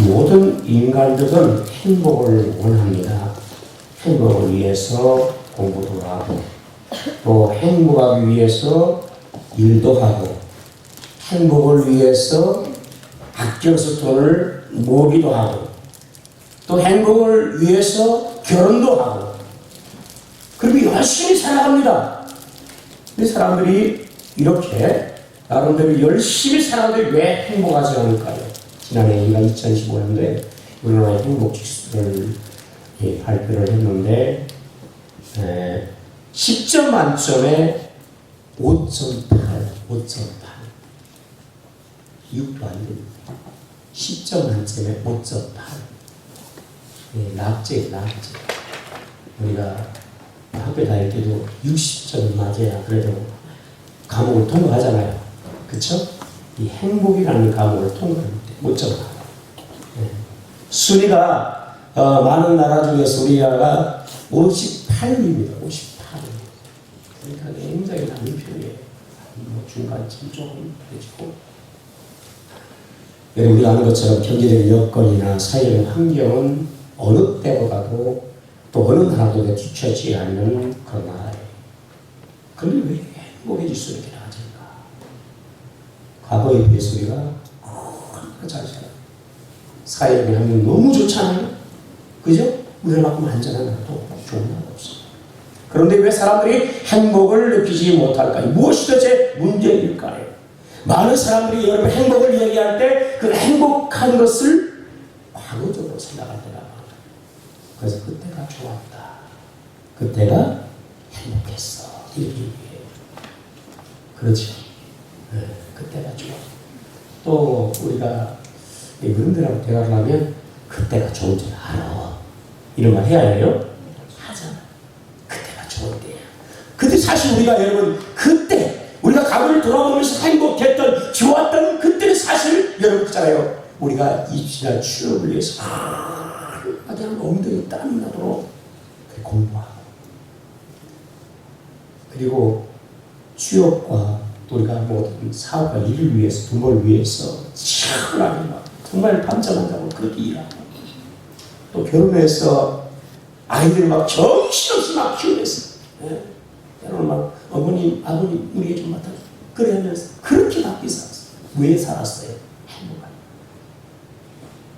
모든 인간들은 행복을 원합니다. 행복을 위해서 공부도 하고, 또 행복하기 위해서 일도 하고, 행복을 위해서 아껴서 돈을 모으기도 하고, 또 행복을 위해서 결혼도 하고, 그리고 열심히 살아갑니다. 이 사람들이 이렇게 나름대로 열심히 살아가는데 왜 행복하지 않을까요? 지난해 2015년도에 우리나라의 행복 지수를 발표를 했는데 10점 만점에 5.8 6도 안 됩니다. 10점 만점에 5.8 낙제예요. 우리가 학교 다닐 때도 60점 맞아야 그래도 과목을 통과하잖아요. 그쵸? 이 행복이라는 과목을 통과할 때 5.8. 순위가 많은 나라 중에서 우리나라가 58입니다. 58. 그러니까 굉장히 낮은 편이에요. 중간쯤 조금 되지고. 여러분이 아는 것처럼 경제적인 여건이나 사회적인 환경은 어느 때보다도 또 어느 나라도 뒤처지지 않는 그런 나라예요. 그런데 왜 행복해질 수 있게 나아질까? 과거에 비해서 우리가 잘 살아요. 사회적인 환경이 너무 좋잖아요. 그죠? 우리만큼 안전한 나라도 좋은 나라도 없어요. 그런데 왜 사람들이 행복을 느끼지 못할까요? 무엇이 도대체 문제일까요? 많은 사람들이 여러분 행복을 얘기할 때 그 행복한 것을 과거적으로 생각할 때가 많아요. 그래서 그때가 좋았다. 그때가 행복했어. 이렇게 얘기해요. 그렇죠. 네, 그때가 좋아. 또 우리가 어른들하고 대화를 하면 그때가 좋은 줄 알아. 이런 말 해야 해요? 하잖아. 그때가 좋은 때야. 근데 사실 우리가 여러분 그때 우리가 과거를 돌아보면서 행복했던 좋았던 그때는 사실 여러분 그잖아요. 우리가 입시나 취업을 위해서 그냥 엉덩이 땀이 나도록 공부하고 그리고 취업과 또 우리가 모든 사업과 일을 위해서 돈을 위해서 치열하게 막 정말 밤잠 자고 그렇게 일하고 또 결혼해서 아이들을 막 정신없이 막 키우면서 때로는 막 어머님 아버님 우리 애 좀 맡아 그래 하면서 그렇게 바삐 살았어요. 왜 살았어요? 행복하게.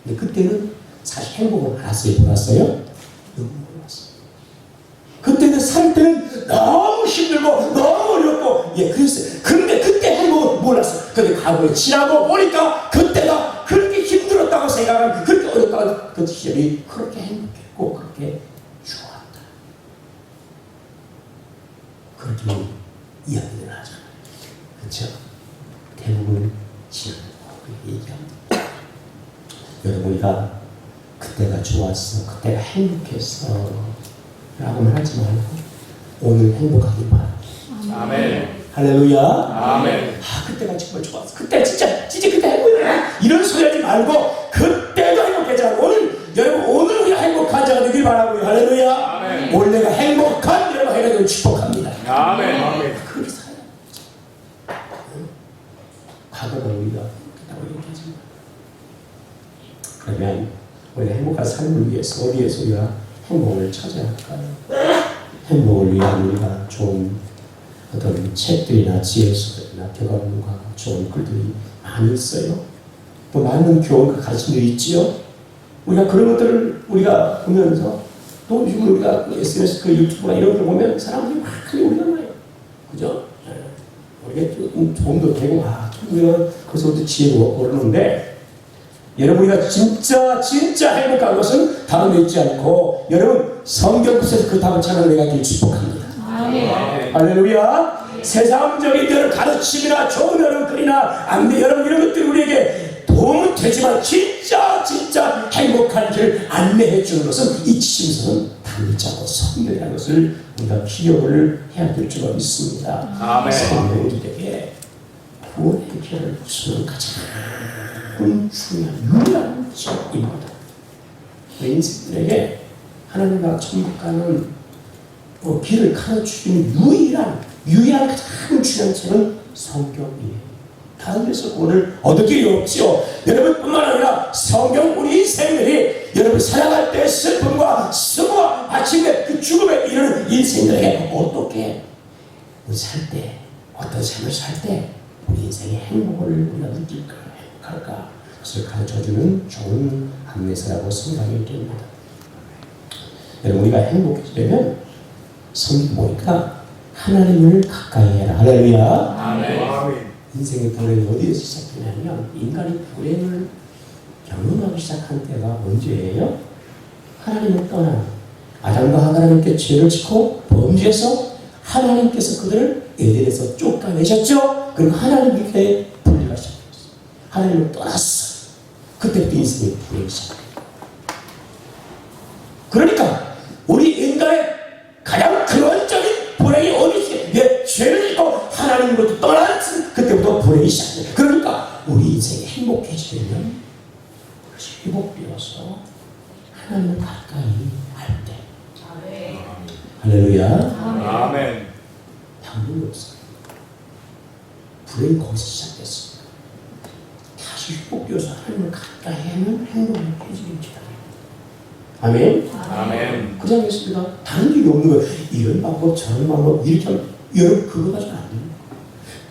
근데 그때는 사실 행복을 알았어요? 몰랐어요? 너무 몰랐어요. 그때는 살 때는 너무 힘들고 너무 어렵고 그랬어요. 근데 그때 행복을 몰랐어요. 근데 과거에 지나고 보니까 그때가 그렇게 힘들었다고 생각하면 그렇게 어렵다고 그 시절이 그렇게 행복했고 그렇게 좋았다. 그렇게 이야기를 하잖아요. 그렇죠? 대부분 지나고 그렇게 얘기합니다. 여러분 우리가 그때가 좋았어, 그때가 행복했어 라고는 하지 말고 오늘 행복하길 바랍니다. 아멘. 할렐루야. 아멘. 그때가 정말 좋았어. 그때 진짜 그때 행복해. 이런 소리 하지 말고 그때도 행복했잖아. 여러분 오늘 우리가 행복한 자가 되길 바라고요. 할렐루야. 아멘. 오늘 내가 행복한 여러분 해가지고 축복합니다. 아멘. 아멘. 그렇게 살아야 과거는 우리가 행복했다고 얘기하지 마. 그러면 우리가 행복한 삶을 위해서 어디에서 우리가 행복을 찾아야 할까요? 행복을 위한 우리가 좋은 어떤 책들이나 지혜서들이나 교감과 좋은 글들이 많이 있어요. 또 많은 교훈과 가르침들이 있지요. 우리가 그런 것들을 우리가 보면서 또 요즘 우리가 SNS 유튜브나 이런 걸 보면 사람들이 많이 올려놔요. 그죠? 우리가 조금 도움도 되고 우리가 거기서부터 지혜가 오르는데 여러분 우리가 진짜 행복한 것은 다른 데 있지 않고 여러분 성경에서 그 답을 찾아 내가 축복합니다. 아멘. 할렐루야. 세상적인 여러 가르침이나 좋은 여러 글이나 안돼 여러분 이런 것들이 우리에게 도움은 되지만 진짜 행복한 길을 안내해 주는 것은 이 지침서는 단자고 성경이라는 것을 우리가 기억을 해야 될 줄로 믿습니다. 아멘. 성경에게 구원의 길을 주는 가장 중요한 유일한 책입니다. 인생들에게 하나님과 천국 가는 길을 가르쳐주는 유일한 가장 중요한 책은 성경이에요. 다른 데서 구원을 얻을 길이 없지요. 여러분뿐만 아니라 성경 우리 인생들이 여러분 살아갈 때 슬픔과 수고와 마침내 그 죽음에 이르는 인생들에게 어떻게 우리 살 때 어떤 삶을 살 때 우리 인생의 행복을 우리가 느낄까 행복할까 그것을 가르쳐주는 좋은 안내서라고 생각이 됩니다. 여러분 우리가 행복해지려면 성경 보니까 하나님을 가까이 해라. 할렐루야. 아멘. 인생의 불행이 어디에서 시작되냐면 인간이 불행을 경험하기 시작한 때가 언제예요? 하나님을 떠나 아담과 하와가 함께 죄를 짓고 범죄해서 하나님께서 그들을 에덴에서 쫓아내셨죠. 그리고 하나님께 분리가 시작됐어요. 하나님을 떠났어. 그때부터 인생의 불행이 시작돼요. 그러니까 우리 인간의 가장 근원적인 불행이 어디지? 죄를 짓고 하나님으로부터 떠난 그때부터 불행이 시작돼요. 그러니까 우리 인생이 행복해지려면 회복되어서 하나님을 가까이 할 때. 할렐루야. 아멘. 방법이 없어요. 불행이 거기서 시작됐어요. 다시 회복되어서 하나님을 가까이 하면 행복해지겠죠. 아멘. 아멘. 그냥 있습니다. 다른 길이 없는 거예요. 이런 방법, 저런 방법, 이렇게 하면 여러분 그거 가지고 안 돼요.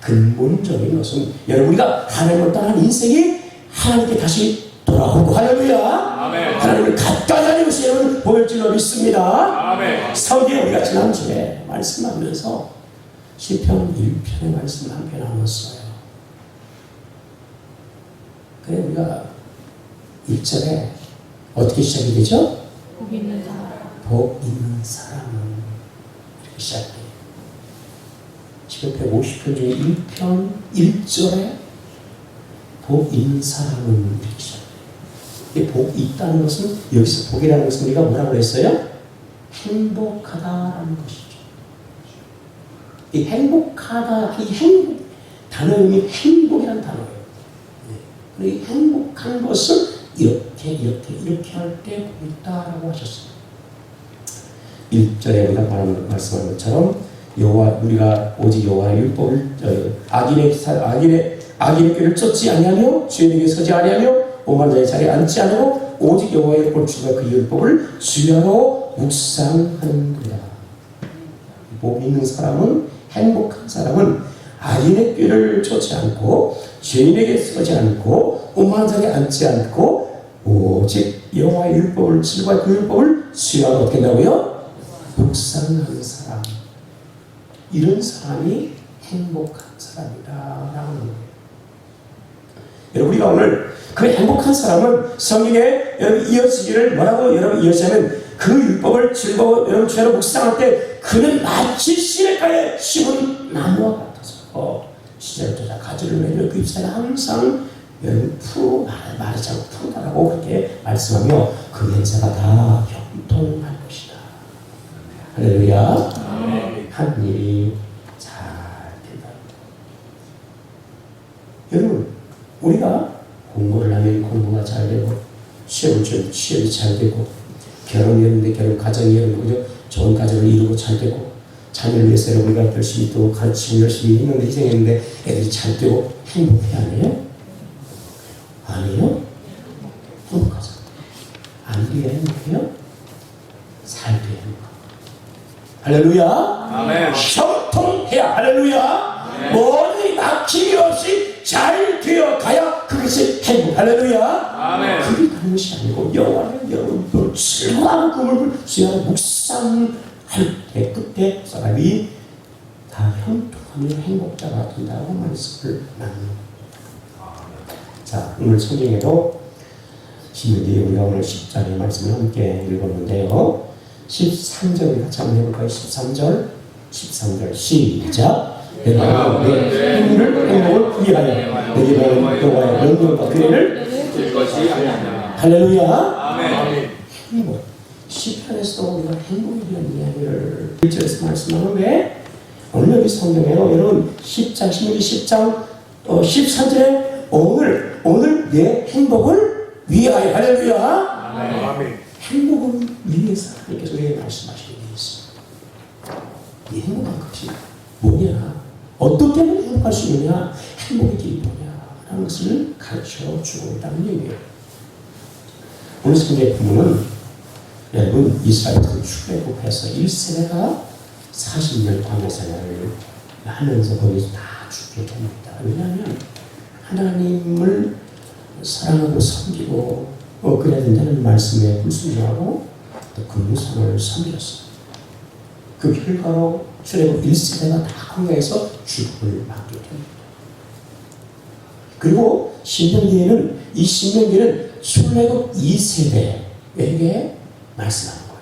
근본적인 것은 여러분 우리가 하나님을 떠난 인생이 하나님께 다시 돌아오고 할렐루야. 아멘. 하나님을 가까이 하는 것이 여러분 보일 줄로 믿습니다. 아멘. 성경에 우리가 지난주에 말씀하면서 시편 1편의 말씀 한 편 나눴어요. 그래 우리가 1절에 어떻게 시작이 되죠? 복 있는 사람. 복 있는 사람은 이렇게 시작돼요. 시편 150편 중에 1편 1절에 복 있는 사람은 이렇게 시작돼요. 이 복이 있다는 것은 여기서 복이라는 것은 우리가 뭐라고 했어요? 행복하다라는 것이죠. 이 행복하다, 이 행복 단어 의미 행복이라는 단어예요. 이 행복한 것을 이렇게 할 때 복 있다라고 하셨어요. 1절에 우리가 말씀한 것처럼 우리가 오직 여호와의 율법을 악인의 길을 쫓지 아니하며 주인에게 서지 아니하며 오만 자의 자리에 앉지 않으고 오직 여호와의 율법을 주가 그 율법을 주야로 묵상하는구나. 복 있는 사람은 행복한 사람은 악인의 길을 쫓지 않고 죄인에게 서지 않고 오만 자리에 앉지 않고 오직 여호와의 율법을 주가 그 율법을 주야로 어떻게 한다고요? 묵상하는 사람. 이런 사람이 행복한 사람이다라는 거예요. 여러분 우리가 오늘 그 행복한 사람은 성경에 이어지기를 뭐라고 여러분 이어지냐면 그 율법을 즐거워 여러분 죄로 묵상할 때 그는 마치 시냇가에 심은 나무와 같아서 시절을 쫓아 가지를 맺으며 그 잎사가 항상 여러분 마르지 않고 푸르다라고 그렇게 말씀하며 그 냄새가 다 형통할 것이다. 할렐루야. 한 일이 잘 된다. 여러분 우리가 공부를 하면 공부가 잘 되고 시험을 치면 시험이 잘 되고 결혼을 했는데 결혼 가정이 여러분 좋은 가정을 이루고 잘 되고 자녀를 위해서 우리가 열심히 또 가르치고 열심히 했는데 희생했는데 애들이 잘 되고 행복해 아니에요? 아니에요? 행복하죠. 안 돼야 행복해요? 살 돼야 행복해요. 할렐루야. 아멘. 형통해야 할렐루야. 모든 막힘이 없이 잘 되어 가야 그것이 행복. 할렐루야. 아멘. 그게 다른 것이 아니고 여호와는 여러분들 즐거운 꿈을 주야로 묵상할 때 그때 사람이 다 형통하며 행복자가 된다고 말씀을 나눕니다. 자 오늘 성경에도 신명기 우리가 오늘 10장의 말씀을 함께 읽었는데요. 13절 같이 한번 해볼까요? 13절 시작. 내가 내 행복을 위하여 내게 받은 여호와의 명령과 규례를 질 것이 아니냐. 할렐루야. 아멘. 행복. 시편에서도 우리가 행복에 대한 이야기를 1절에서 말씀하는데 오늘 여기 성경에도 여러분 10장 신명기 10장 13절에 오늘 내 행복을 위하여 할렐루야. 아멘. 행복을 위해서 하나님께서 우리에게 말씀하시는 게 있어요. 이 행복한 것이 뭐냐? 어떻게 하면 행복할 수 있느냐? 행복의 길이 뭐냐? 라는 것을 가르쳐 주고 있다는 얘기예요. 오늘 성경의 부문은 여러분 이스라엘에서 출애굽해서 1세대가 40년 광야 생활을 하면서 거기서 다 죽게 됩니다. 왜냐하면 하나님을 사랑하고 섬기고 그래야 된다는 말씀에 불순종하고 또 금무상을 섬겼어요. 그 결과로 출애굽 1세대가 다 광야에서 죽음을 맞게 됩니다. 그리고 신명기에는 이 신명기는 출애굽 2세대에게 말씀하는 거예요.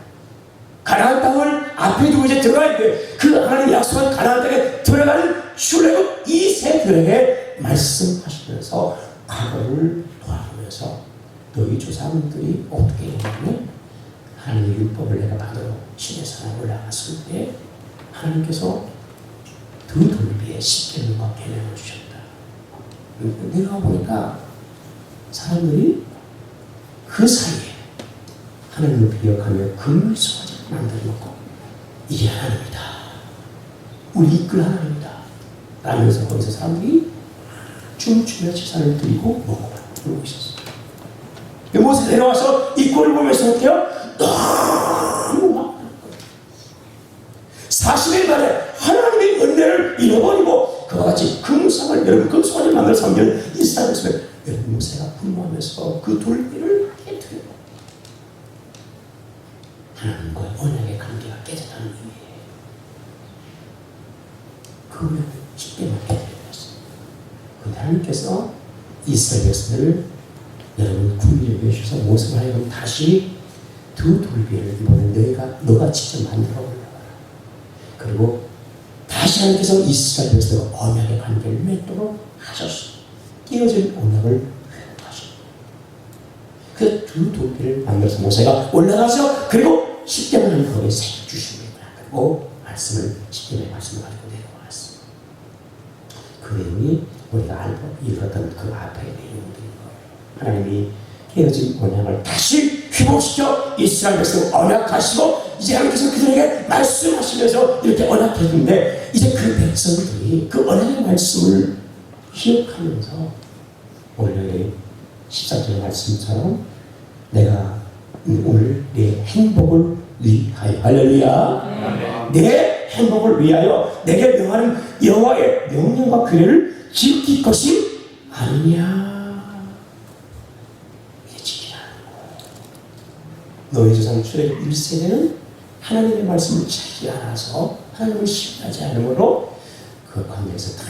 가나안 땅을 앞에 두고 이제 들어가야 돼. 그 하나님 약속한 가나안 땅에 들어가는 출애굽 2세들에게 말씀하시면서 과거를 돌아보면서 너희 조상들이 어떻게 했냐면 하나님의 율법을 내가 받으러 시내산에 올라갔을 때 하나님께서 두 돌비에 십계명과 계명을 주셨다. 내가 보니까 사람들이 그 사이에 하나님을 기억하며 금을 소화제를 만들어놓고 이게 하나님이다. 우리 이끌 하나님이다. 라면서 거기서 사람들이 춤추며 제사를 드리고 먹고 그러고 있었어요. 모세 내려와서 이 꼴을 보면서 어때요? 너무 막 40일 만에 하나님의 은혜를 잃어버리고 그와 같이 금상을 여러분 금소화제를 만들어 섬기는 이스라엘 백성을 여러분 모세가 분노하면서 그 돌비를 깨뜨리고 하나님과의 언약의 관계가 깨졌다는 의미예요. 그러면 십계명을 깨뜨렸어요. 그런데 하나님께서 이스라엘 백성들을 여러분 구유에 주셔서 모세가 하여금 다시 두 돌비를 이번에 너가 직접 만들어 올라가라. 그리고 다시 하나님께서 이스라엘 백성들과 언약의 관계를 맺도록 하셨어요. 띄어진 언약을 회복하셨어요. 그 두 돌비를 만들어서 모세가 올라가서 그리고 십계명을 거기에 새겨주십니다. 그리고 십계명의 말씀을 가지고 내려왔어요. 그 내용이 우리가 알고 읽었던 그 앞에 내용들인 거예요. 하나님이 깨어진 언약을 다시 회복시켜 이스라엘 백성 언약하시고 이제 하나님께서 그들에게 말씀하시면서 이렇게 언약했는데 이제 그 백성들이 그 언약의 말씀을 기억하면서 오늘 14절의 말씀처럼 내가 오늘 내 행복을 위하여 할렐루야 내 행복을 위하여 내게 명하는 여호와의 명령과 규례를 지킬 것이 아니냐 이게 지키라는 거예요. 너희 조상 출애굽 1세대는 하나님의 말씀을 지키지 않아서 하나님을 신뢰하지 않으므로 그 관계에서 다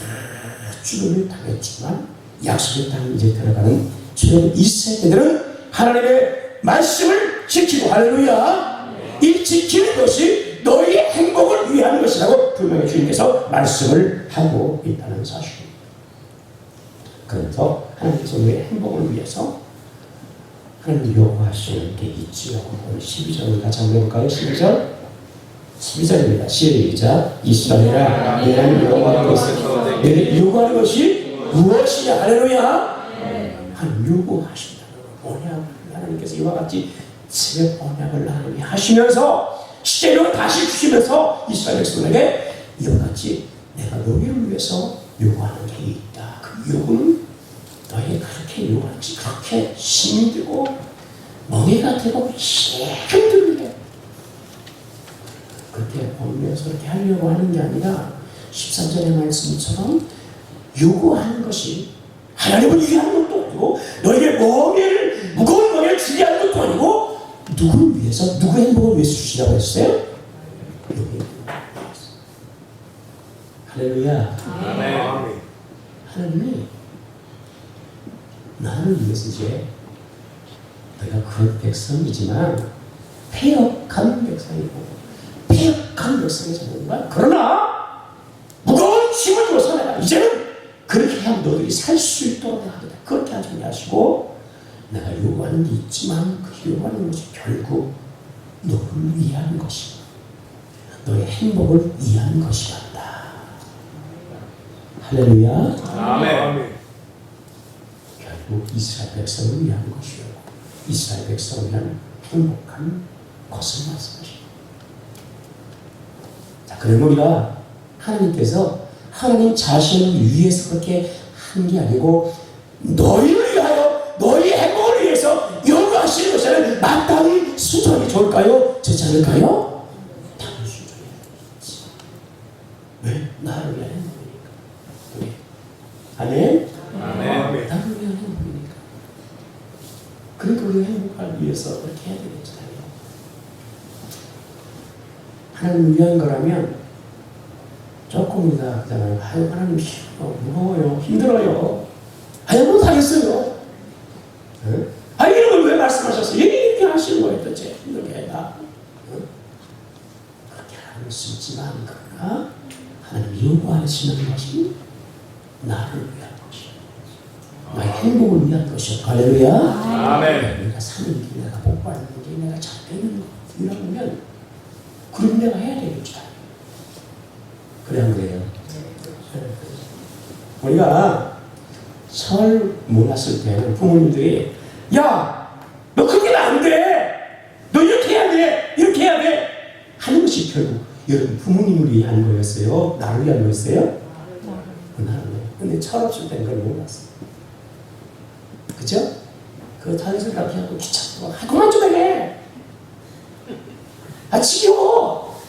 죽음을 당했지만 약속의 땅에 이제 들어가는 출애굽 1세대들은 하나님의 말씀을 지키고 할렐루야 이 지키는 것이 너희의 행복을 위한 것이라고 분명히 주님께서 말씀을 하고 있다는 사실입니다. 그래서 하나님께서 너희의 행복을 위해서 하나님 요구하시는 게 있지요. 오늘 12절을 같이 한번 해볼까요? 12절입니다. 시작. 이스라엘아 내 하나님 여호와께서 내게 요구하는 것이 무엇이냐 할렐루야 하나님 요구하신다는 언약을 하나님께서 이와 같이 새 언약을 하나님이 하시면서 시제로 다시 주시면서 이스라엘 백성에게 이와 같이 내가 너희를 위해서 요구하는 게 있다. 그 요구는 너희가 그렇게 요구하지 그렇게 힘들고 멍해가 되고 힘들게 그렇게 보면서 그렇게 하려고 하는 게 아니라 13절의 말씀처럼 요구하는 것이 하나님을 위한 것도 아니고 너희의 무거운 멍에를 주게 하는 것도 아니고 누구를 위해서 누구의 행복을 위해서 주시라고 했어요? 할렐루야 아멘. 하나님이 나를 위해서 이제 내가 그 백성이지만 패역한 백성이고 패역한 백성이 정말 그러나 무거운 짐을 지고서 내가 이제는 그렇게 하면 너희들이 살 수 있도록 내가 하겠다. 그렇게 하지 마시고 내가 요구하는 게 있지만 그 요구하는 것이 결국 너를 위한 것이고 너의 행복을 위한 것이란다. 할렐루야. 아멘. 결국 이스라엘 백성을 위한 것이요 이스라엘 백성을 위한 행복한 것을 말씀하십니다. 자, 그럼 우리가 하나님께서 하나님 자신을 위해서 그렇게 한 게 아니고 너희를 위하여 너희의 행복을 위해서 요구하시는 것이 있잖아요. 마땅히 순종하기 좋을까요? 좋지 않을까요? 당연히 순종해야지. 왜? 나를 위한 행복이니까. 왜? 아멘? 아멘. 나를 위한 행복이니까. 그러니까 우리가 행복하기 위해서 그렇게 해야 되겠잖아요. 하나님을 위한 거라면 조금이다 그잖아요. 아유, 하나님 싫어, 무거워요, 힘들어요. 아유, 못하겠어요. 응? 아, 이런 걸 왜 말씀하셨어요? 이렇게 하시는 거예요. 도대체 힘들게 해라. 응? 그렇게 하는 수 있지만 그러나 하나님 요구하시는 것이 나를 위한 것이요, 나의 행복을 위한 것이요. 할렐루야. 아멘. 내가 사는 게, 내가 복받는 게, 내가 잘 되는 거 이러면 그럼 내가 해야 되겠죠. 그래 안 그래요? 우리가 처음 몰랐을 때는 부모님들이 야, 너 그렇게 안 돼, 너 이렇게 해야 돼, 이렇게 해야 돼 하는 것이 결국 여러분 부모님을 위한 거였어요? 나를 위한 거였어요? 나를 위한. 근데 철없을 때는 그걸 몰랐어요. 그죠? 그 자연스럽게 하고 귀찮고 그만 좀 해, 아 지겨워,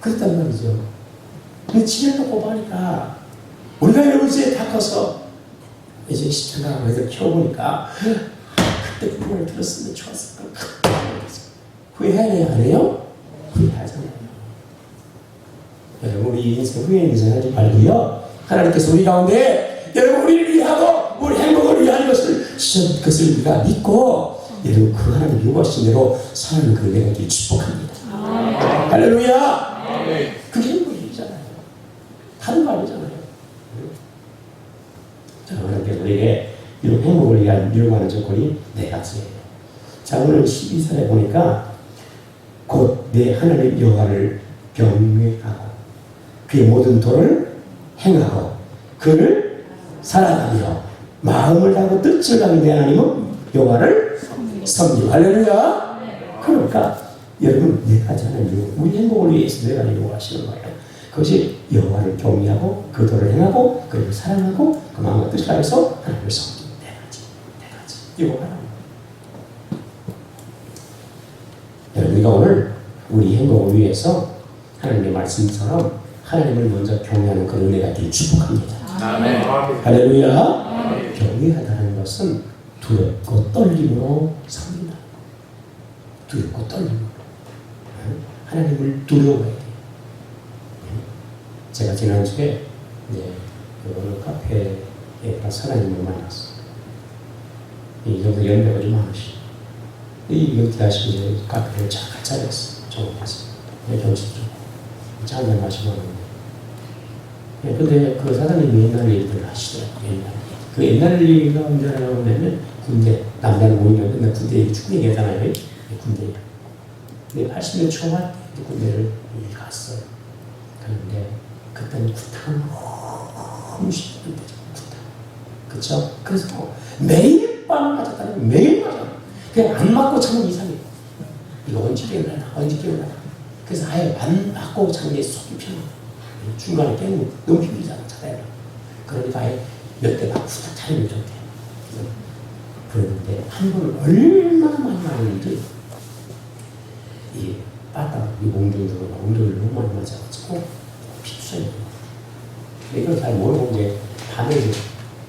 그랬단 말이죠. 근데 지겨놓고 보니까 우리가 여러분 이제 다 커서 이제 시청자가 애들 키워보니까 그때 그 말을 들었으면 좋았을 걸. 후회해야 해요? 안 해요? 후회하잖아요. 여러분 우리 인생 후회는 하지 말고요, 하나님께서 우리 가운데 여러분 우리를 위하고 우리 행복을 위한 것을 우리가 믿고 여러분 그 하나님 요구하신 대로 사는 그 내가 축복합니다. 할렐루야. 그게 행복이잖아요. 다른 거 아니잖아요. 자, 그런데 우리에게 이런 행복을 위한 요구하는 조건이 네 가지예요. 자, 오늘 12절에 보니까 곧 내 하나님 여호와를 경외하고 그의 모든 도를 행하고 그를 사랑하며 마음을 다하고 뜻을 다하는 내 하나님은 여호와를 섬기고. 할렐루야. 그러니까 여러분 네 가지 하나님 우리 행복을 위해서 네 가지 요구하시는 거예요. 그것이 여호와를 경외하고 그 도를 행하고 그를 사랑하고 그 마음과 뜻을 다해서 하나님을 섬기는 네 가지 요구하라는 거예요. 여러분 우리가 오늘 우리 행복을 위해서 하나님의 말씀처럼 하나님을 먼저 경외하는 그 은혜가 되길 축복합니다. 아멘. 할렐루야. 경외하다는 것은 두렵고 떨림으로 섬긴다. 두렵고 떨림으로 하나님을 두려워해야 돼요. 제가 지난주에 어느 카페에 가서 하나님을 만났어요. 이 정도 연배가 좀 많으시죠. 이렇게 하시고 이제 카페를 잘 차렸어요. 정확했어요. 경치 좋고 한잔 마시고 하는데 근데 그 사장님이 옛날 일들을 하시더라고요. 옛날 일. 그 옛날 일이 언제라고 하면 군대, 남자는 모이면 맨날 군대 축구 얘기하잖아요. 군대. 근데 80년 초반 때 군대를 갔어요. 그런데 그때는 구타는 너무 심했던 거죠. 구타. 그쵸? 그래서 매일 밤 맞았다는 매일 맞아. 그냥 안 맞고 자면 이상해. 이거 언제 깨어나나, 언제 깨어나나. 그래서 아예 안 맞고 자는 게 속이 편해. 중간에 깨면 너무 힘들잖아, 자다가. 그러니까 아예 몇 대 막 후딱 차리면 좋대. 그런데 한 번을 얼마나 많이 맞았는지 이 바닥, 이 몽둥이로 엉덩이를 너무 많이 맞아가지고 피투성이. 이걸 잘 모르고 이제 밤에 이제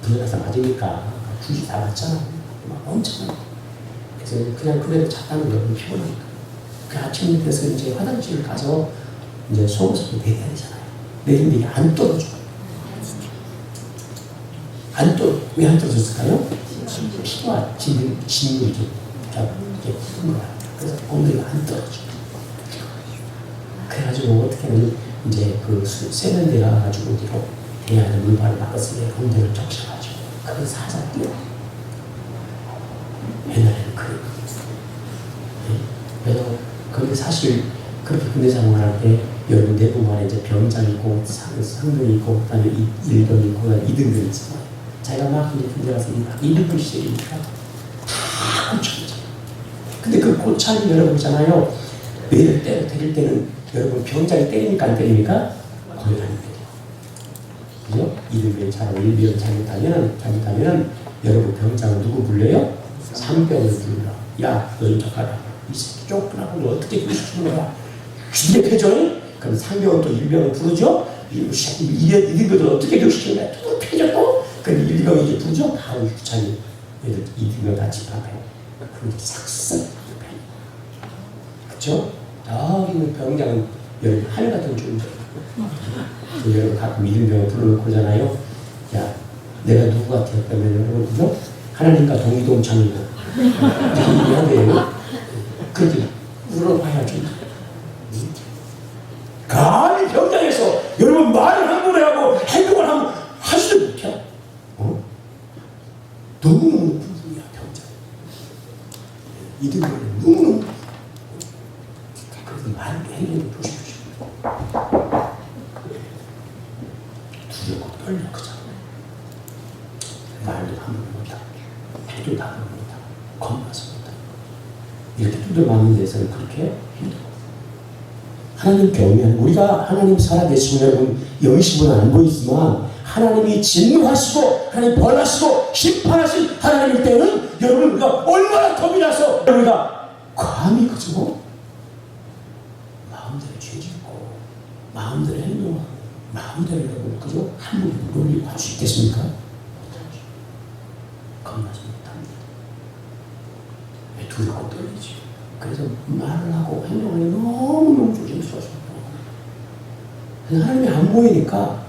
들어가서 맞으니까 굳이 다 맞잖아. 막 엄청. 그래서 그냥 그대로 잤다는 게 너무 피곤하니까. 그 아침에 돼서 이제 화장실을 가서 이제 속옷을 내려야 되잖아요. 내리는데 이게 안 떨어져. 안 떨어져. 왜 안 떨어졌을까요? 피가 진물이 이렇게 푸는 거야. 그래서 엉덩이가 안 떨어져. 그래가지고 어떻게는 이제 그 세면대 가가지고 어디로 대야는 물발을 바꿨으니 엉덩이를 적셔가지고 그걸 살살 뛰어. 옛날에는 그랬거든요. 그래서 근데 사실 그렇게 군대 생활을 할 때 여러분 대부분 안에 이제 병장 있고 상병 있고 그다음에 1등 있고 2등들 있잖아요. 자기가 막 이제 군대 가서 2등급 시절이니까 다 꽂혀있잖아요. 근데 그 고참이 여러분 있잖아요. 매일 때릴 때는 여러분 병장이 때리니까 안 때리니까 거의 안 때려요. 그죠? 2등병 잘하고 1병 잘못하면은 여러분 병장은 누구 불려요? 상병을 불러. 야, 너 좀 착하다. 이 새끼 쫓겨나고 너 어떻게 교육시키는 거야? 기대해줘. 그럼 상병은 또 일병을 부르죠. 이병을 어떻게 교육시키는 거야? 또 패줬고. 그럼 일병이 이제 부르죠. 바로 유찬이 얘들 이병을 같이 밥해요. 그럼 싹싹 그렇죠? 여기 병장은 여러분 하늘 같은 존재. 여러분 가끔 이병을 부르고 그러잖아요. 야, 내가 누구 같아요? 그러면 여러분 그죠? 하나님과 동이동창이고 이해하네요. 그렇게 물어봐야죠. 감히 병장에서 여러분 말을 한 번에 하고 행동을 하면 하지도 못해. 너무너무 불분이야 병장. 이들은 너무너무 그래서 말을 행동을 조심하시고 두렵고 떨려 그잖아. 말도 함부로 못하고 행동도 함부로 못하고 겁나서 못하고 이렇게 뜯어맞는 데서는 그렇게 힘들고 하나님 경외하는 우리가 하나님 살아계시면 여러분 영이시분은 안 보이지만 하나님이 진노하시고 하나님 벌하시고 심판하신 하나님일 때는 여러분 우리가 얼마나 겁이 나서 우리가 감히 그죠? 마음대로 죄짓고 마음대로 행동하고 마음대로 여러분 그죠? 함부로 놀리고 할 수 있겠습니까? 못하죠. 겁나서 못합니다. 왜 두렵고 떨리지? 그래서 말을 하고 행동을 너무너무 조심스러워서 하나님이 안 보이니까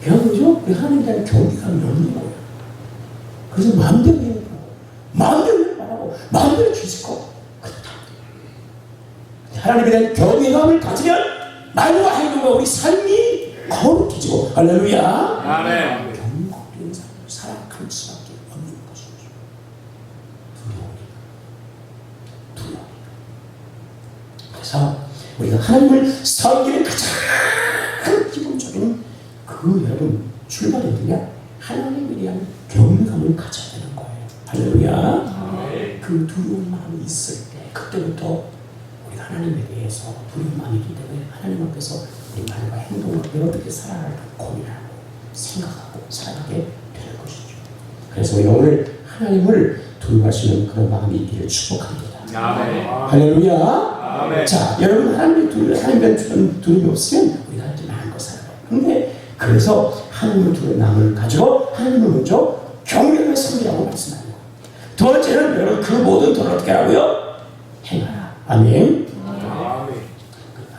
그냥 그죠? 하나님에 대한 경계감이 없는 거예요. 그래서 마음대로 행동하고 마음대로 말하고 마음대로 죄짓고 그렇다. 하나님에 대한 경외감을 가지면 말과 행동과 우리 삶이 거룩해지고 할렐루야. 아멘. 경고된 삶을 살아갈 수밖에 없는 것이죠. 두려움이다. 그래서 우리가 하나님을 섬기는 가장 기본적인 그 여러분 출발이 뭐냐? 하나님에 대한 경외감을 가져야 되는 거예요. 할렐루야. 그 두려운 마음이 있을 때 그때부터 우리가 하나님에 대해서 두려운 마음이 있기 때문에 하나님 앞에서 우리 말과 행동을 어떻게 살아갈까 고민하고 생각하고 살아가게 되는 것이죠. 그래서 우리가 오늘 하나님을 두려워하시는 그런 마음이 있기를 축복합니다. 아멘. 할렐루야. 아멘. 자, 여러분 하나님의 두려움이 없으면 우리가 할 때 마음껏 살아가요. 그런데 그래서 하나님을 두려운 마음을 가지고 하나님을 먼저 경외하며 섬기라고 말씀합니다. 두 번째는 여러분 그 모든 도를 어떻게 하고요? 행하라. 아멘. 아멘.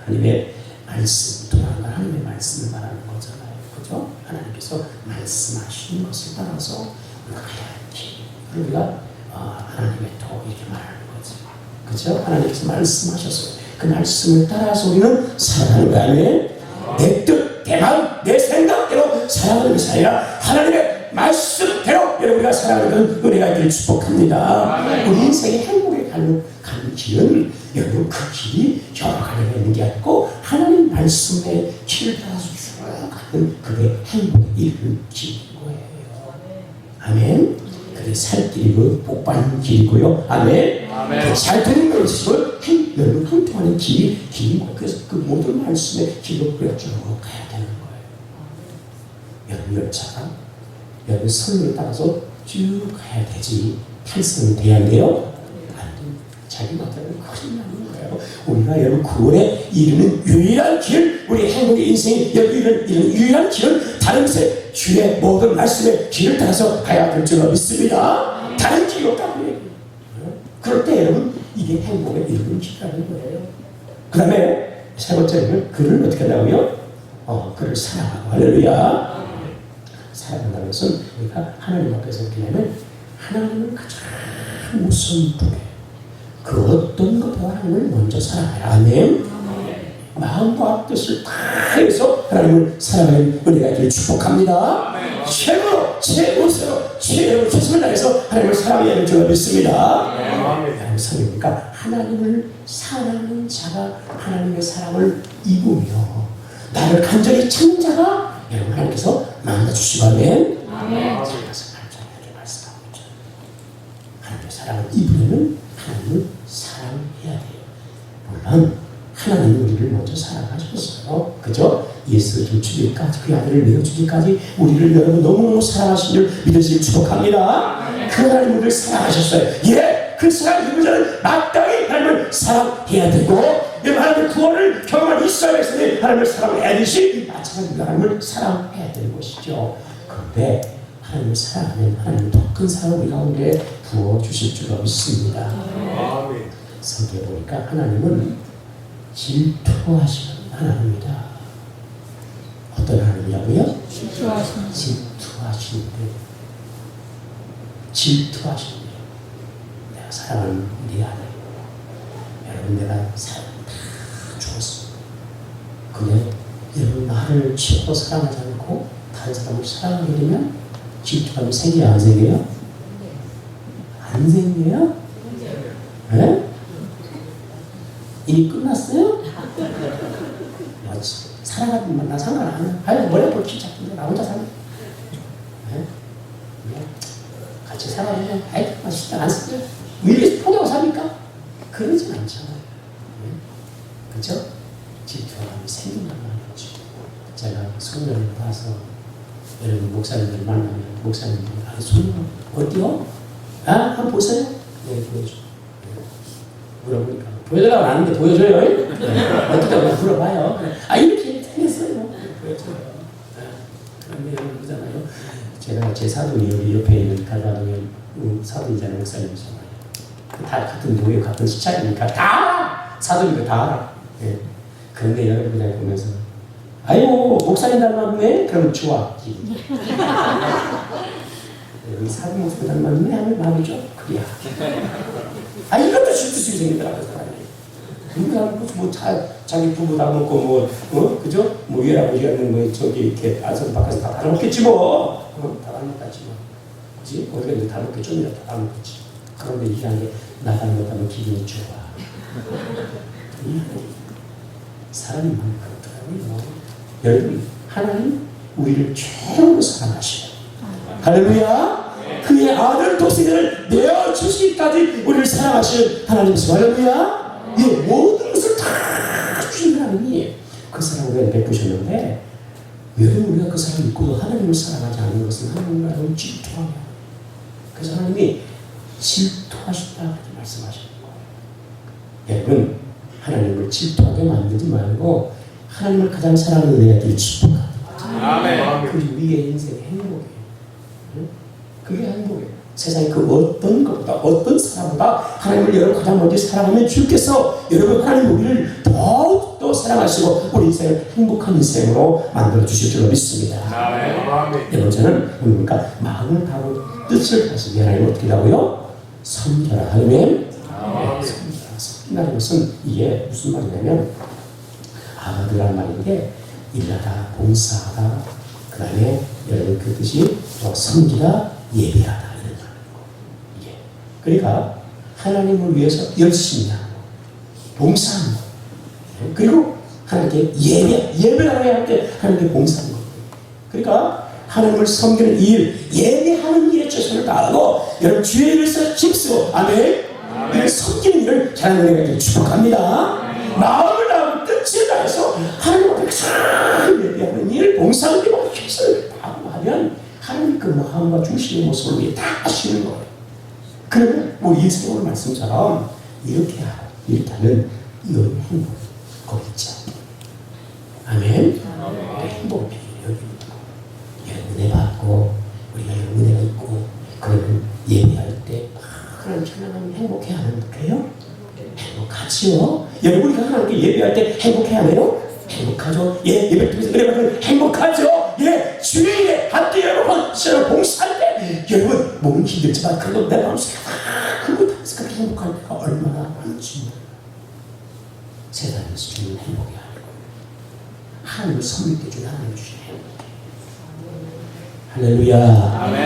하나님의 말씀, 도라는 건 하나님의 말씀을 말하는 거잖아요. 그죠? 하나님께서 말씀하시는 것을 따라서 우리가 가야지. 우리가 하나님의 도 이렇게 말하는 거죠. 그죠? 하나님께서 말씀하셨어요. 그 말씀을 따라서 우리는 살아가는 거야. 아멘. 내 뜻, 내 마음, 내 생각대로 살아가는 것이 아니라 하나님의 말씀대로 여러분과 살아가는 은혜가 있기를 축복합니다. 우리 인생의 행복에 가는 길은 여러분 그 길이 여러 가지가 있는 게 아니고 하나님 말씀의 길을 따라서 쭉 가는 그게 행복에 이르는 길인 거예요. 아멘. 그게 살 길이고 복 받는 길이고요. 아멘. 잘 되는 것이고 여러분 행동하는 길인 거예요. 그래서 그 모든 말씀의 길로 우리가 쭉 가야 되는 거예요. 여러분 열차가 여러분 선로를 따라서 쭉 가야 되지 탈선은 돼야 돼요? 안 됩니다. 자기 마음대로 큰일 나는 거예요. 우리가 여러분 9월에 이르는 유일한 길, 우리 행복의 인생의 이르는 유일한 길은 다른 것에 주의 모든 말씀의 길을 따라서 가야 될 줄 믿습니다. 다른 길이 없다고 얘기해요. 그럴 때 여러분 이게 행복에 이르는 길이라는 거예요. 그 다음에 세 번째는 그를 어떻게 한다고요? 그를 사랑하고 할렐루야. 사랑한다는 것은 우리가 하나님 앞에서 어떻게 하면 하나님을 가장 우선두게 그 어떤 것보다 하나님을 먼저 사랑해라. 아멘. 마음과 뜻을 다해서 하나님을 사랑하는 은혜가 있기를 축복합니다. 최고로 최선을 다해서 하나님을 사랑해야 될 줄 믿습니다. 하나님 사랑이니까 하나님을 사랑하는 자가 하나님의 사랑을 입으며 나를 간절히 찾는 자가 여러분 하나님께서 만나주시고 아멘. 살아서 간절하게 말씀하고 있죠. 하나님의 사랑을 입으려면 하나님을 사랑해야 돼요. 물론 하나님은 우리를 먼저 사랑하셨어요. 그죠? 예수를 주기까지 그 아들을 내어주기까지 우리를 여러분 너무너무 사랑하신 줄 믿으시길 축복합니다. 그 하나님 우리를 사랑하셨어요. 예, 그 사랑 이루자는 마땅히 하나님을 사랑해야 되고, 하나님의 구원을 경험한 이스라엘 백성이 하나님을 사랑해야 되듯이 마찬가지로 하나님을 사랑해야 되는 것이죠. 그런데 하나님을 사랑하면 하나님은 더 큰 사랑을 우리 가운데 부어주실 줄로 믿습니다. 아멘. 성경에 보니까 하나님은 질투하시는 하나님이다. 어떤 하나님이라고요? 질투하시는데 내가 사랑하는 네 아들, 여러분 내가 사랑을 다 주었어. 근데 여러분 나를 최고 사랑하지 않고 다른 사람을 사랑하게 되면 질투감이 생겨요? 안 생겨요? 안 생겨요? 네? 이미 끝났어요? 사랑하는 분만 나 상관 안 해. 아유 머리 볼 키 작은데 나 혼자 살면 네? 같이 살아보면 아이 신경 안 쓰죠. 왜 포기하고 삽니까? 그러진 않잖아요. 네? 그렇죠? 질투감이 생긴단 말이죠. 제가 소년을 봐서 여러분 목사님들 만나면 목사님들이 소년 어디요? 한번 보세요. 네, 보여줘. 물어보니까 보여달라고 안 하는데 보여줘요. 네. 어떻게 하면 물어봐요. 이렇게 생겼어요. 보여줘요. 그런데 여러분 그러잖아요. 제가 제 사돈이 여기 옆에 있는 갈바동에 사돈이잖아요. 목사님이잖아요. 다 같은 노예 같은 시차이니까 다 알아. 사돈이고 다 알아. 네. 그런데 여러분 그냥 보면서 아이고 목사님 닮았네? 그럼 좋아. 여기 사돈 목사님 닮았네? 하면 마음이 좀 그래야. 이것도 실수식이 생기더라고요, 사람이. 뭐 자기 부부 다 먹고 그죠? 뭐 외할아버지는 뭐 저기 이렇게 안성 바꿔서 다 먹겠지 뭐. 다 먹겠지 뭐. 그지? 어디가 다 먹겠지, 좀이라도 다 먹겠지. 그런데 이상한 게 나가 먹다면 기분이 좋아. 사람이 많이 그렇더라고요. 여러분, 하나님 우리를 최고로 사랑하셔요. 할렐루야. 그의 아들 독생자를 내어주시기까지 우리를 사랑하시는 하나님이시죠. 할렐루야. 예, 모든 것을 다 주신 하나님이 그 사랑을 우리가 베푸셨는데, 여러분 우리가 그 사랑을 믿고도 하나님을 사랑하지 않는 것은 하나님을 하나님 질투하며, 그래서 하나님이 질투하신다 이렇게 말씀하시는 거예요. 여러분 하나님을 질투하게 만들지 말고 하나님을 가장 사랑하는 은혜들을 축복하는 거예요. 아멘. 그 위에 인생의 행복이에요. 그게 행복이에요. 세상에 그 어떤 것보다 어떤 사람보다 하나님을 여러분 가장 먼저 사랑하면 주께서 여러분 하나님 우리를 더욱더 사랑하시고 우리 인생을 행복한 인생으로 만들어 주실 줄로 믿습니다. 아멘. 네 번째는 뭡니까? 마음을 다하고 뜻을 다스리게 하나님 어떻게 하고요? 섬겨라. 아멘. 섬긴다는 것은 이게 무슨 말이냐면 아가드라는 말인데 일하다, 봉사하다, 그 다음에 여러분 그 뜻이 섬기다, 예배하다 이런 말이고 이게 그러니까 하나님을 위해서 열심히 하고 봉사하는 거 그리고 하나님께 예배를 할 때 하나님께 봉사하는 거 그러니까 하나님을 섬기는 일, 예배하는 일에 최선을 다하고 여러분 주의 일에서 힘쓰고 아멘. 이를 섬기는 일을 잘하는 은혜가 축복합니다. 마음을 다하고 뜻을 다해서 하나님 앞에 잘 예배하는 일, 봉사하는 일을 최선을 다하고 하면 하나님 그 마음과 중심의 모습을 위해 다 하시는 거예요. 그러면 우리 예수님의 말씀처럼 이렇게 하고 이렇게 하면 이런 행복 거기 있죠. 아멘. 행복이 여기 은혜 받고 우리가 은혜가 있고 그러면 예배할 때 하나님 찬양하면 행복해 안 행복해요? 행복하지요. 여러분 우리가 하나님께 예배할 때 행복해 안 해요? 행복하죠. 예, 예배 통해서 은혜 받으면 행복하죠. 예, 주일에 함께 여러분 시간을 봉사할 때 여러분 몸은 힘들지만 그래도 내 마음속에 그거 다 그렇게 행복할 때가 얼마나 많은지 세상에서 주는 행복이 아니고 하나님을 섬길 때 주는 하나님 주시는 행복이에요. 할렐루야. 아멘.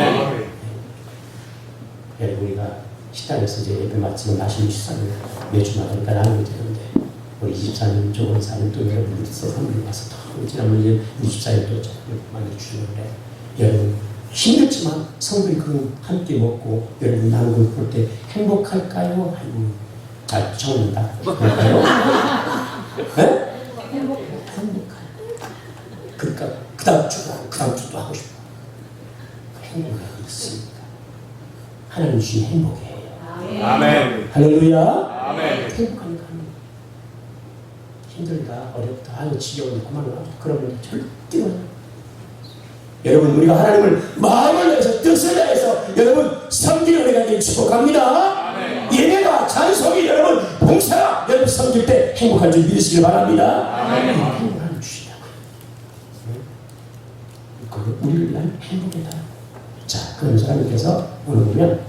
여러분 우리가 식당에서 이제 예배 마치면 맛있는 식사를 매주마다 나누게 되는데 우리 24년 조건사는 또 여러분들이 세상에 와서 또 지난번에 24년 또 많이 주는데 여러분 힘들지만 성도들이 그 함께 먹고 여러분 나누고 볼 때 행복할까요? 아이고 잘 적는다. 그럴까요? 네? 행복할. 그러니까 그 다음 주도 하고 싶어. 행복이 있습니다. 하나님 주신 행복이에요. 아멘. 할렐루야. 아멘. 행복하니까 힘들다, 어렵다, 아유 지겨운다, 그만하라. 그러면 절대로 여러분 우리가 하나님을 마음을 다해서 뜻을 다해서 여러분 섬기는 우리가 되길 축복합니다. 예배가 찬송이 여러분 봉사가 여러분 섬길 때 행복한 줄 믿으시길 바랍니다. 행복을 주시라고요. 그게 우리를 위한 행복이다. 자, 그런 사람께서 오늘 보면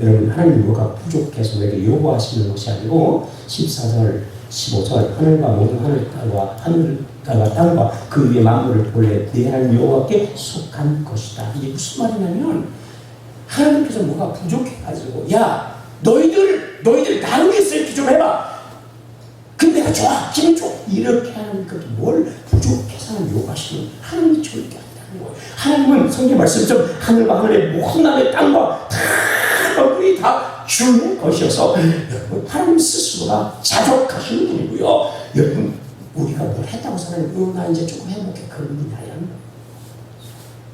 여러분 하나님 뭐가 부족해서 우리에게 요구하시는 것이 아니고 14절 15절 하늘과 모든 하늘과 땅과 그 위에 만물을 본래 네 하나님 여호와께 속한 것이다. 이게 무슨 말이냐면 하나님께서 뭐가 부족해가지고 야 너희들 나를 위해서 이렇게 좀 해봐. 근데 내가 좋아 기분 좋아 이렇게 하는 것도 뭘 부족해서 요구하시는 하나님이 절대 아니라는 거예요. 하나님은 성경 말씀처럼 하늘과 하늘의 모든 하늘의 땅과 우리 다 주는 것이어서 여러분 하나님 스스로가 자족하시는 분이고요. 여러분 우리가 뭘 했다고 생각하면 나 이제 조금 행복해 그런 분이 아니라는 거예요.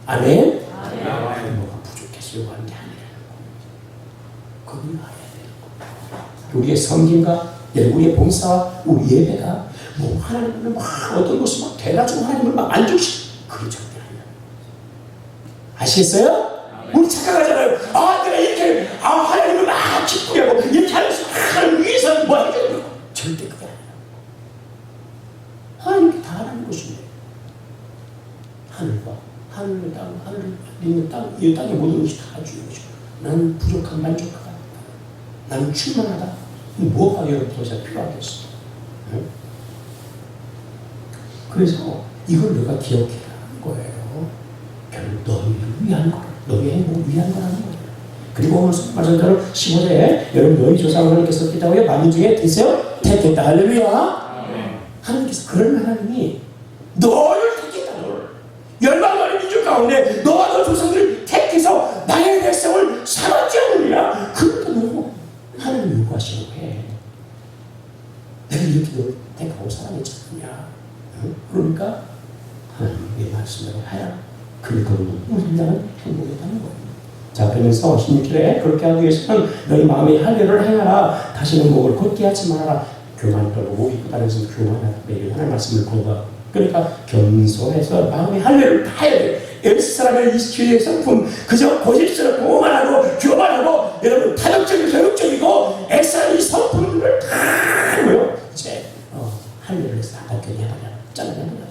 아멘? 아멘. 뭐가 부족해서 요구하는 게 아니라는 거예요. 그걸 알아야 돼요. 우리의 섬김과 우리의 봉사와 우리 예배가 뭐 하나님을 막 어떤 것을 막 돼가지고 하나님을 막 만족시키는 그게 절대 아니에요. 아시겠어요? 우리 착각하잖아요. 아 내가 이렇게 하나님을 막 기쁘게 하고 이렇게 하면서 하나님 위해서 뭐 해야 되는 거 절대 그게 아니에요. 하나님께 다 하라는 것인데 하늘과 하늘의 땅, 하늘을 있는 땅, 이 땅의 모든 것이 다 주는 것이고 나는 부족한 만족하다. 나는 충만하다. 뭐가 여러분들에게 필요하겠어? 응? 그래서 이걸 내가 기억해야 하는 거예요. 결국 너희를 위한 거. 너희의 행복을 위한 거라는 거예요. 그리고 오늘 말씀대로 15절에 여러분 너희 조상 하나님께서 기다려 만민 중에 되세요 택했다. 할렐루야. 하나님께서 그런 하나님이 너를 택했다. 너를 열방 많은 민족 가운데 너와 너 조상들을 택해서 나의 백성을 삼았지 않느냐. 그것도 너무 하나님 요구하시는 거예요. 내가 이렇게 너를 택하고 사랑했지 않느냐. 응? 그러니까 하나님의 말씀대로 해라. 그러니까 우리 인간은 행복했다는 거예요. 자, 그러면서 16절에 그렇게 하기 위해서는 너희 마음의 할례를 행하라. 다시는 목을 곧게 하지 말아라. 교만 떨고 목 입고 다니면서 교만하다. 매일 하나님 말씀을 공부하고 그러니까 겸손해서 마음의 할례를 다 해야 돼요. 에베소 사람의 이스키의 성품 그저 고집스럽고 오만하고 교만하고 여러분 타격적이고 교육적이고 애써는 이 성품들을 다 하고요. 이제 할례를 해서 다 벗겨내버려. 잘라내버려.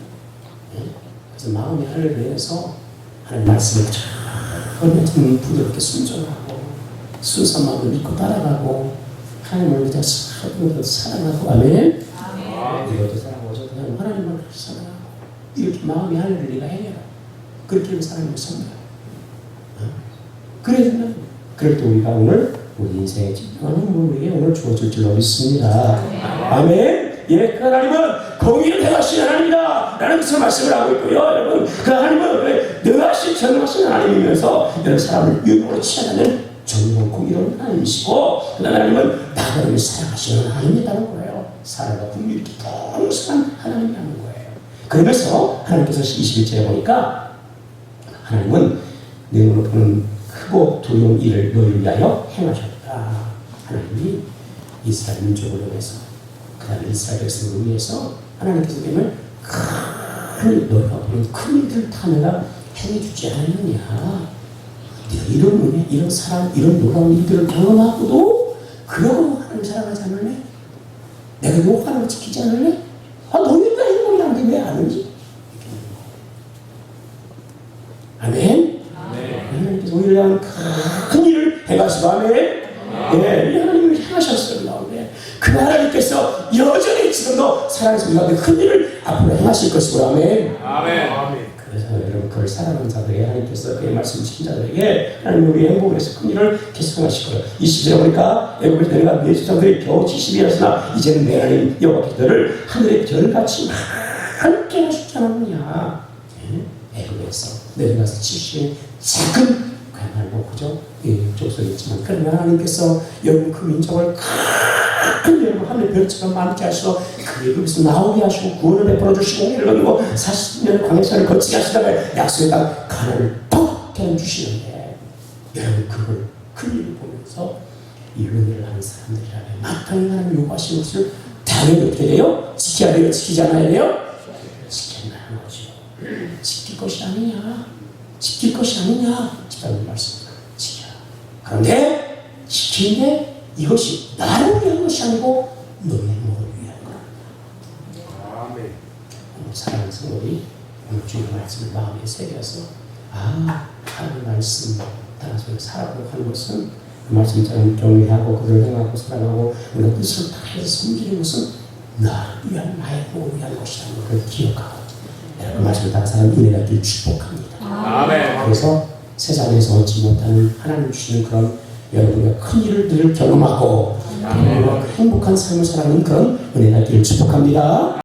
그래서 마음의 할례를 해서 하나님 말씀을 참 부드럽게 순종하고 순수한 마음을 믿고 따라가고 하나님을 믿어 사랑하고 아멘. 이것도 사랑하고 저도 하나님을 사랑하고 이렇게 마음의 할례를 네가 해내라. 그렇게 하면 하나님을 섬겨라. 그래야만 그럴 때 우리가 오늘 우리 인생의 진정한 행복을 위해 오늘 주어질 줄로 믿습니다. 아멘. 예, 그 하나님은 공의를 행하시는 하나님이다 라는 것을 말씀을 하고 있고요. 여러분 그 하나님은 능하신 전능하신 하나님이면서 여러분 사람을 유혹으로 취하는 정의로운 공의로운 하나님이시고 그 하나님은 나를 사랑하시는 하나님이라는 거예요. 사랑과 분명히 풍성한 하나님이라는 거예요. 그러면서 하나님께서 21절에 보니까 하나님은 내 눈으로 보는 크고 두려운 일을 너희를 위하여 행하셨다. 하나님이 이스라엘 민족을 위해서 그 다음에 이스라엘 백성을 위해서 하나님께서 되면 큰 너희가 보는 큰 일들을 다 내가 행해주지 않느냐. 네가 이런 은혜, 이런 사랑, 이런 놀라운 일들을 경험하고도 그러고 하나님 사랑하지 않을래? 내가 요구하는 걸 지키지 않을래? 너희가 행복이라는 게 왜 안 오지? 아멘. 하나님께서 우리를 위한 큰 일을 행하시고 아멘. 예, 이 하나님을 행하셨어요. 그 하나님께서 여전히 지금도 사랑해서 우리가 큰 일을 앞으로 행하실 것이고 아멘. 그래서 여러분 그걸 사랑하는 자들에게 하나님께서 그의 말씀을 지킨 자들에게 하나님 우리의 행복을 위해서 큰 일을 계속 하실 거예요. 이 시절에 보니까 애굽에서 내가 네 조상들이 겨우 70이었으나 이제는 내 하나님 여호와께서 너를 하늘의 별같이 함께 하시지 않았느냐. 애굽에서 내려가서 70의 작은 그야말로 그죠? 족속이었지만 그러나 하나님께서 여러분 그 민족을 큰 여러분 하늘의 별처럼 많게 하시고 그 애굽에서 나오게 하시고 구원을 베풀어 주시고 이런 거 40년의 광야시간을 거치게 하시다가 약속의 땅 가나안을 퍽 주시는데 여러분 그걸 큰 일을 보면서 이 은혜를 하는 사람들이라면 마땅히 하나님 요구하시는 것을 당연히 어떻게 돼요? 지켜야 돼요? 지키지 않아야 돼요? 지켜야만 거죠. 지킬 것이 아니냐? 지킬 것이 아니냐? 집사님 말씀입니다. 지켜라. 그런데 지키는데 이것이 나를 위한 것이 아니고 너의 행복을 위한 거랍니다. 아멘. 사랑하는 성도들이 오늘 주님의 말씀을 마음에 새겨서 하나님의 말씀 따라서 살아가도록 하는 것은 그 말씀처럼 정리하고 그들을 행하고 살아가고 우리가 뜻을 다해서 섬기는 것은 나를 위한 나의 복을 위한 것이라는 것을 기억하고 그 말씀을 따라 사는 은혜가 길 축복합니다. 아멘. 그래서 세상에서 얻지 못하는 하나님 주시는 그런 여러분의 큰 일을 늘 경험하고 행복한 삶을 살아가는 그런 은혜가 길 축복합니다.